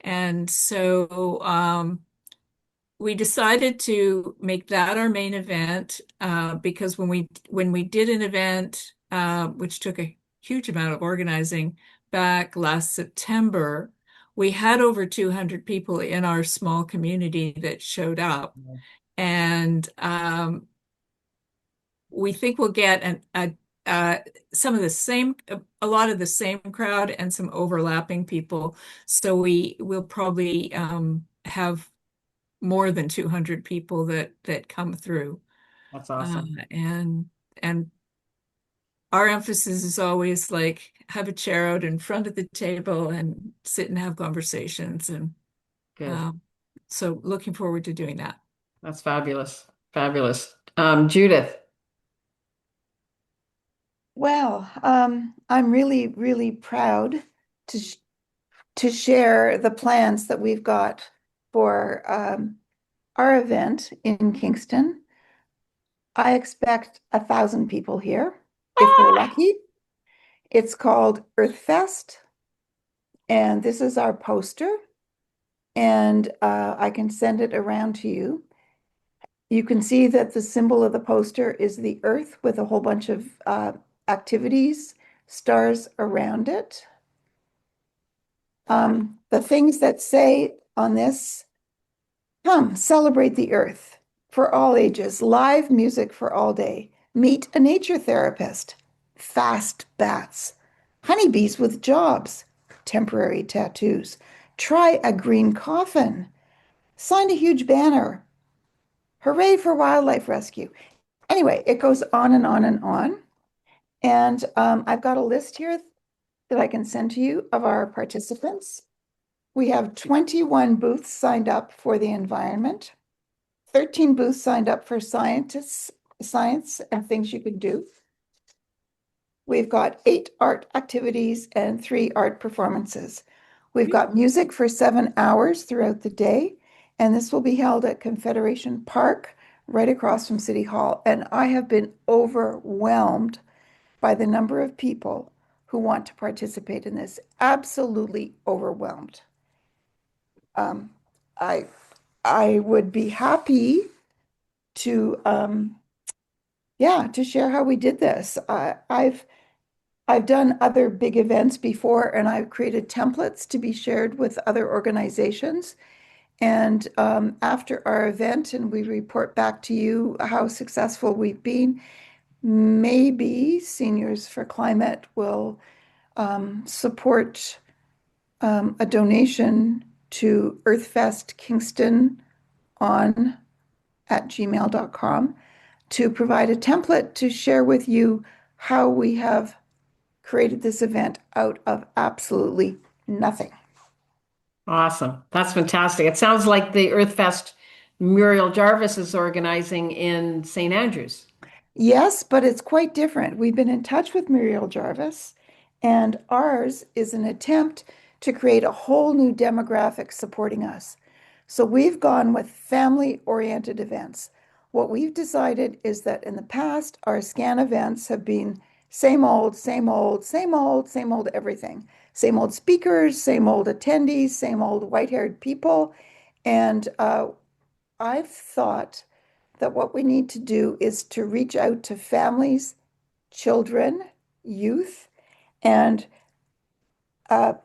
And so we decided to make that our main event because when we did an event which took a huge amount of organizing back last September, we had over 200 people in our small community that showed up. And we think we'll get some of the same, a lot of the same crowd and some overlapping people. So we will probably have more than 200 people that come through. That's awesome. And our emphasis is always like have a chair out in front of the table and sit and have conversations. And Good. so looking forward to doing that. That's fabulous. Fabulous. Judith. Well, I'm really, really proud to share the plans that we've got for our event in Kingston. I expect 1,000 people here if we're lucky. It's called Earthfest, and this is our poster, and I can send it around to you. You can see that the symbol of the poster is the Earth with a whole bunch of activities, stars around it. The things that say on this, come celebrate the Earth for all ages, live music for all day, meet a nature therapist, fast bats, honeybees with jobs, temporary tattoos, try a green coffin, sign a huge banner, hooray for wildlife rescue. Anyway, it goes on and on and on. And I've got a list here that I can send to you of our participants. We have 21 booths signed up for the environment, 13 booths signed up for science and things you could do. We've got 8 art activities and 3 art performances. We've got music for 7 hours throughout the day, and this will be held at Confederation Park, right across from City Hall. And I have been overwhelmed by the number of people who want to participate in this. Absolutely overwhelmed. I would be happy to to share how we did this. I've done other big events before, and I've created templates to be shared with other organizations. And after our event, and we report back to you how successful we've been, maybe Seniors for Climate will support a donation to Earthfest Kingston at gmail.com to provide a template to share with you how we have created this event out of absolutely nothing. Awesome. That's fantastic. It sounds like the Earth Fest Muriel Jarvis is organizing in St. Andrews. Yes, but it's quite different. We've been in touch with Muriel Jarvis, and ours is an attempt to create a whole new demographic supporting us. So we've gone with family-oriented events. What we've decided is that in the past, our SCAN events have been same old, same old, same old, same old everything. Same old speakers, same old attendees, same old white-haired people. And I've thought that what we need to do is to reach out to families, children, youth, and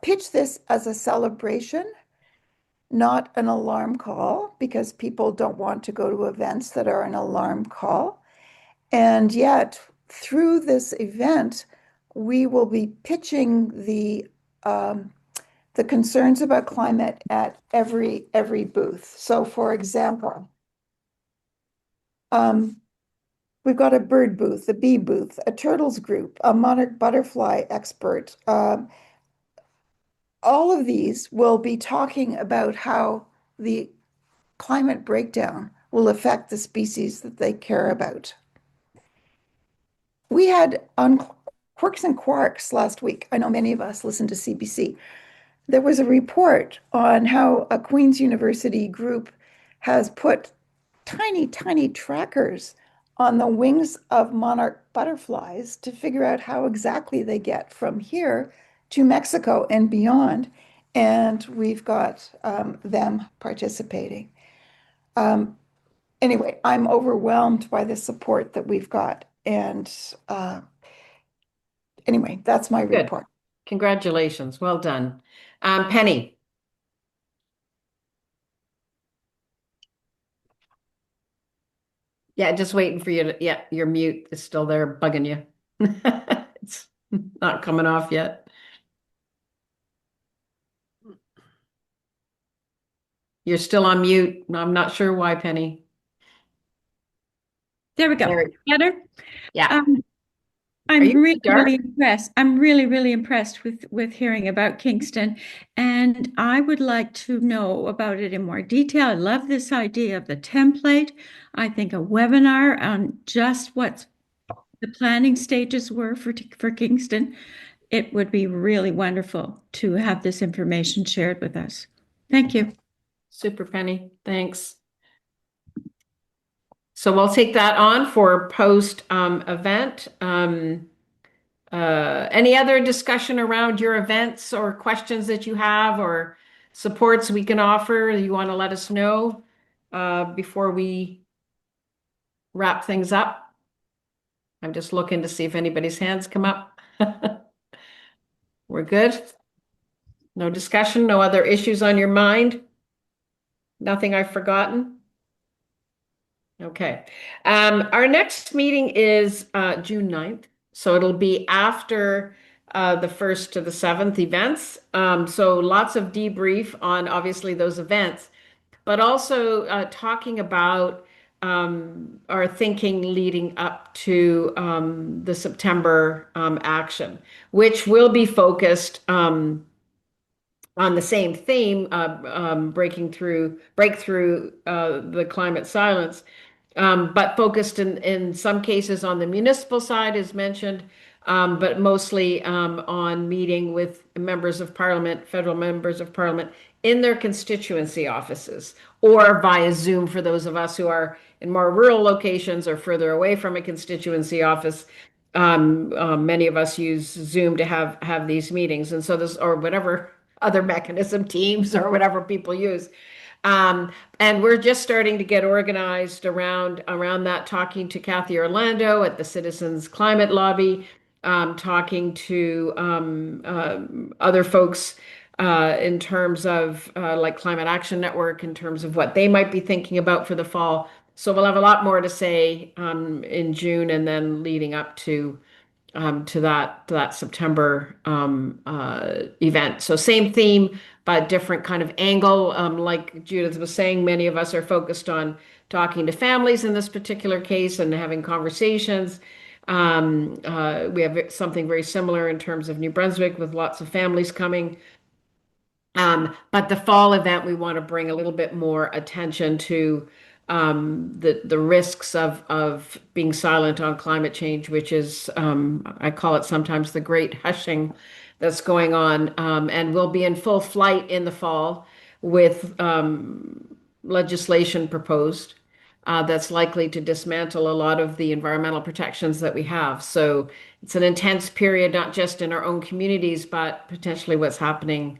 pitch this as a celebration, not an alarm call, because people don't want to go to events that are an alarm call. And yet, through this event, we will be pitching the concerns about climate at every booth. So, for example, we've got a bird booth, a bee booth, a turtles group, a monarch butterfly expert. All of these will be talking about how the climate breakdown will affect the species that they care about. We had on Quirks and Quarks last week, I know many of us listened to CBC, there was a report on how a Queen's University group has put tiny, tiny trackers on the wings of monarch butterflies to figure out how exactly they get from here to Mexico and beyond. And we've got them participating. Anyway, I'm overwhelmed by the support that we've got. And anyway, that's my Good. report. Congratulations. Well done. Penny. Yeah, just waiting for you to, yeah, your mute is still there bugging you. It's not coming off yet. You're still on mute. I'm not sure why, Penny. There we go. There. Better? Yeah. I'm you really, dark? really impressed. I'm really, really impressed with hearing about Kingston, and I would like to know about it in more detail. I love this idea of the template. I think a webinar on just what the planning stages were for Kingston. It would be really wonderful to have this information shared with us. Thank you. Super, Penny. Thanks. So we'll take that on for post event. Any other discussion around your events or questions that you have or supports we can offer you want to let us know before we wrap things up? I'm just looking to see if anybody's hands come up. We're good? No discussion, no other issues on your mind? Nothing I've forgotten? Okay. Our next meeting is June 9th. So it'll be after the 1st to the 7th events. So lots of debrief on obviously those events, but also talking about our thinking leading up to the September action, which will be focused on the same theme, breakthrough the climate silence. But focused in some cases on the municipal side, as mentioned, but mostly on meeting with members of parliament, federal members of parliament in their constituency offices or via Zoom for those of us who are in more rural locations or further away from a constituency office. Many of us use Zoom to have these meetings, and so this or whatever other mechanism, Teams or whatever people use. And we're just starting to get organized around that, talking to Kathy Orlando at the Citizens Climate Lobby, talking to other folks in terms of like Climate Action Network, in terms of what they might be thinking about for the fall. So we'll have a lot more to say in June and then leading up to that September event. So same theme, but different kind of angle. Like Judith was saying, many of us are focused on talking to families in this particular case and having conversations. We have something very similar in terms of New Brunswick with lots of families coming. But the fall event, we want to bring a little bit more attention to the risks of being silent on climate change, which is I call it sometimes the great hushing that's going on, and we'll be in full flight in the fall with legislation proposed that's likely to dismantle a lot of the environmental protections that we have. So it's an intense period, not just in our own communities, but potentially what's happening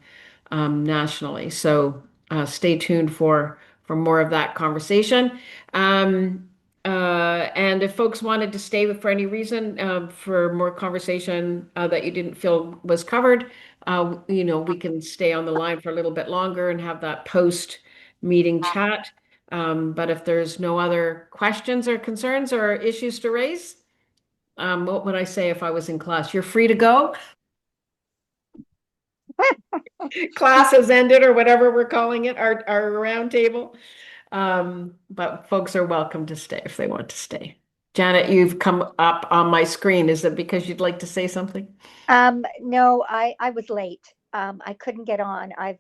nationally. So stay tuned for more of that conversation. And if folks wanted to stay for any reason for more conversation that you didn't feel was covered, we can stay on the line for a little bit longer and have that post-meeting chat. But if there's no other questions or concerns or issues to raise, what would I say if I was in class? You're free to go. Class has ended, or whatever we're calling it, our round table. But folks are welcome to stay if they want to stay. Janet, you've come up on my screen. Is it because you'd like to say something? No, I was late. I couldn't get on. I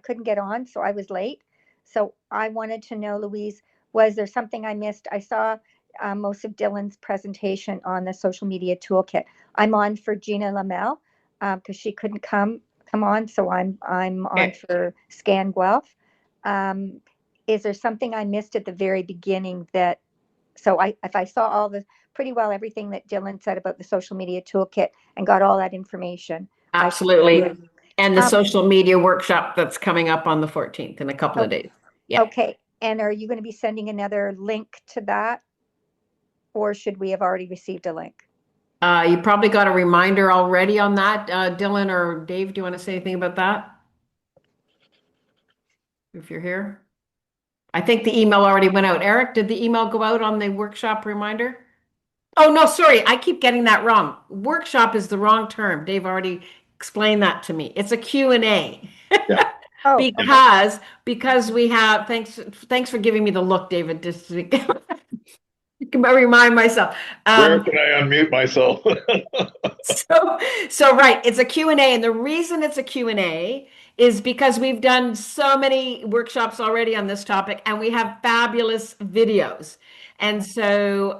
couldn't get on, so I was late. So I wanted to know, Louise, was there something I missed? I saw most of Dylan's presentation on the social media toolkit. I'm on for Gina Lamel because she couldn't come on, so I'm on for Scan Guelph. Is there something I missed at the very beginning that? So if I saw all the pretty well everything that Dylan said about the social media toolkit and got all that information. Absolutely. And the social media workshop that's coming up on the 14th in a couple of days. Yeah. Okay. And are you going to be sending another link to that? Or should we have already received a link? You probably got a reminder already on that. Dylan or Dave, do you want to say anything about that? If you're here. I think the email already went out. Eric, did the email go out on the workshop reminder? Oh, no, sorry. I keep getting that wrong. Workshop is the wrong term. Dave already explained that to me. It's a Q&A. Yeah. Oh, because we have, thanks for giving me the look, David. Just to remind myself. Where can I unmute myself? So right, it's a Q&A, and the reason it's a Q&A is because we've done so many workshops already on this topic, and we have fabulous videos. And so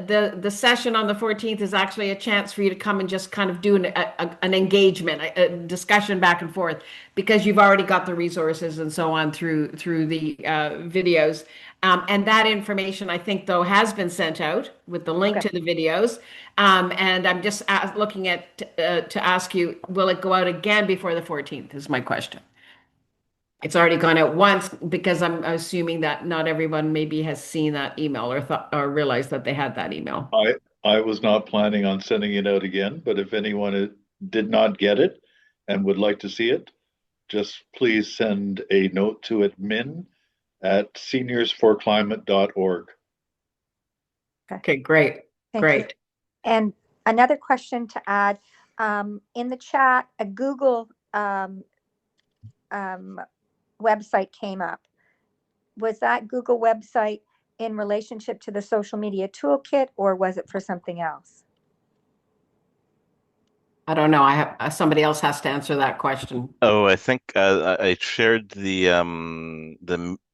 the session on the 14th is actually a chance for you to come and just kind of do an engagement, a discussion back and forth, because you've already got the resources and so on through the videos. And that information, I think, though, has been sent out with the link to the videos. And I'm just looking at to ask you, will it go out again before the 14th is my question. It's already gone out once because I'm assuming that not everyone maybe has seen that email or thought or realized that they had that email. I was not planning on sending it out again, but if anyone did not get it and would like to see it, just please send a note to admin@seniorsforclimate.org. Okay, great. Thank Great. you. And another question to add, in the chat, a Google website came up. Was that Google website in relationship to the social media toolkit, or was it for something else? I don't know. I have somebody else has to answer that question. Oh, I think I shared the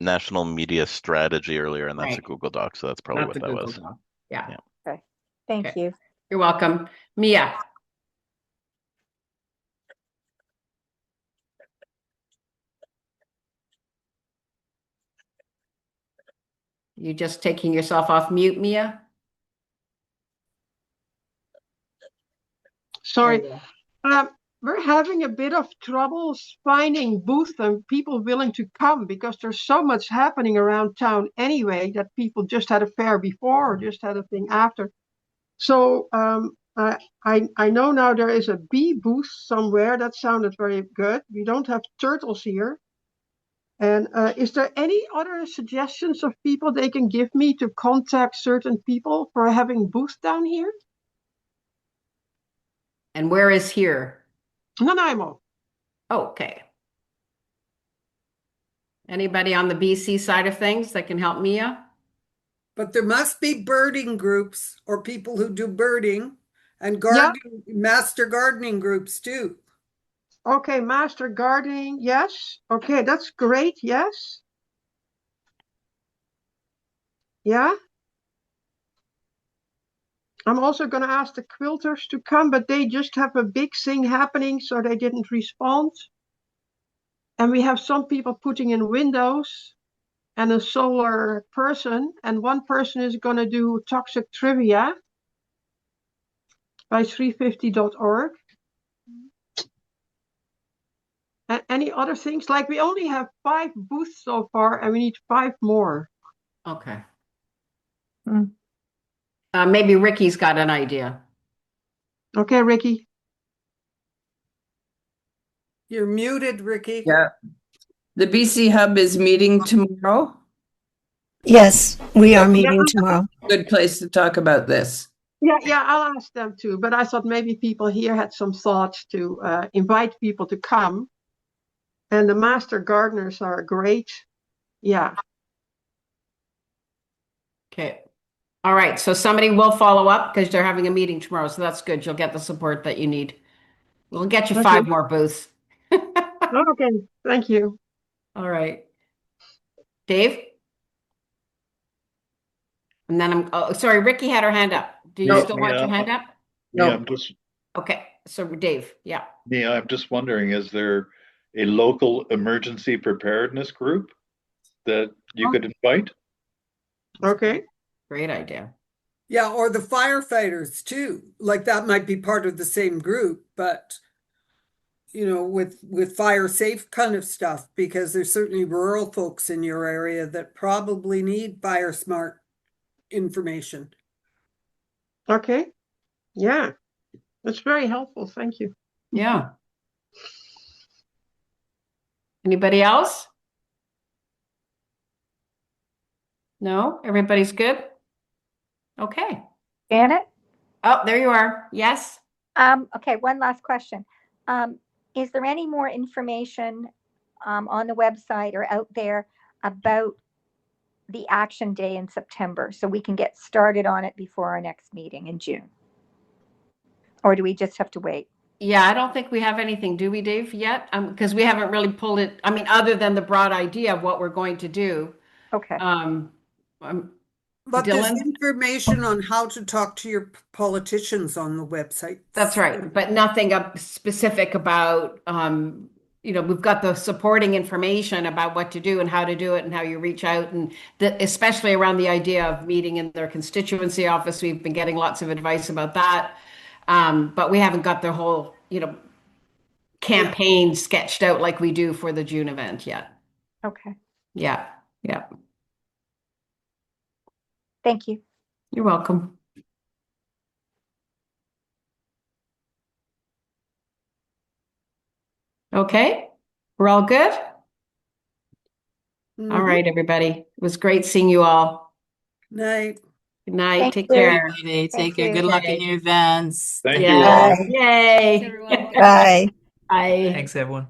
national media strategy earlier, and that's a Google Doc, so that's probably what that was. Yeah. Okay. Thank you. You're welcome. Mia. You just taking yourself off mute, Mia? Sorry. We're having a bit of trouble finding booths and people willing to come because there's so much happening around town anyway that people just had a fair before or just had a thing after. So I know now there is a bee booth somewhere. That sounded very good. We don't have turtles here. And is there any other suggestions of people they can give me to contact certain people for having booths down here? And where is here? Nanaimo. Oh, okay. Anybody on the BC side of things that can help Mia? But there must be birding groups or people who do birding and Yeah. master gardening groups too. Okay, master gardening, yes. Okay, that's great, yes. Yeah. I'm also going to ask the quilters to come, but they just have a big thing happening, so they didn't respond. And we have some people putting in windows and a solar person, and one person is going to do toxic trivia by 350.org. And any other things? Like, we only have 5 booths so far, and we need 5 more. Okay. Maybe Ricky's got an idea. Okay, Ricky. You're muted, Ricky. Yeah. The BC Hub is meeting tomorrow. Yes, we are meeting tomorrow. Good place to talk about this. Yeah, I'll ask them too. But I thought maybe people here had some thoughts to invite people to come. And the master gardeners are great. Yeah. Okay. All right. So somebody will follow up because they're having a meeting tomorrow. So that's good. You'll get the support that you need. We'll get you Okay. 5 more booths. Okay, thank you. All right. Dave? And then sorry, Ricky had her hand up. Do you No, still want your hand up? Yeah, No. I'm just, Okay. So Dave, yeah. I'm just wondering, is there a local emergency preparedness group that you could invite? Okay. Great idea. Yeah, or the firefighters too. Like that might be part of the same group, but with fire safe kind of stuff, because there's certainly rural folks in your area that probably need fire smart information. Okay. Yeah. That's very helpful. Thank you. Yeah. Anybody else? No? Everybody's good? Okay. Janet? Oh, there you are. Yes. Okay, one last question. Is there any more information on the website or out there about the action day in September so we can get started on it before our next meeting in June? Or do we just have to wait? Yeah, I don't think we have anything, do we, Dave, yet? Because we haven't really pulled it. I mean, other than the broad idea of what we're going to do. Okay. But there's Dylan? information on how to talk to your politicians on the website. That's right, but nothing specific about, we've got the supporting information about what to do and how to do it and how you reach out, and especially around the idea of meeting in their constituency office. We've been getting lots of advice about that, but we haven't got the whole, campaign sketched out like we do for the June event yet. Okay. Yeah, yeah. Thank you. You're welcome. Okay, we're all good? All right, everybody. It was great seeing you all. Night. Good night. Thank Take you. care. Everybody, Thank take care. you. Good luck in your events. Thank you Yeah. all. Yay. Everyone. Bye. Bye. Thanks, everyone.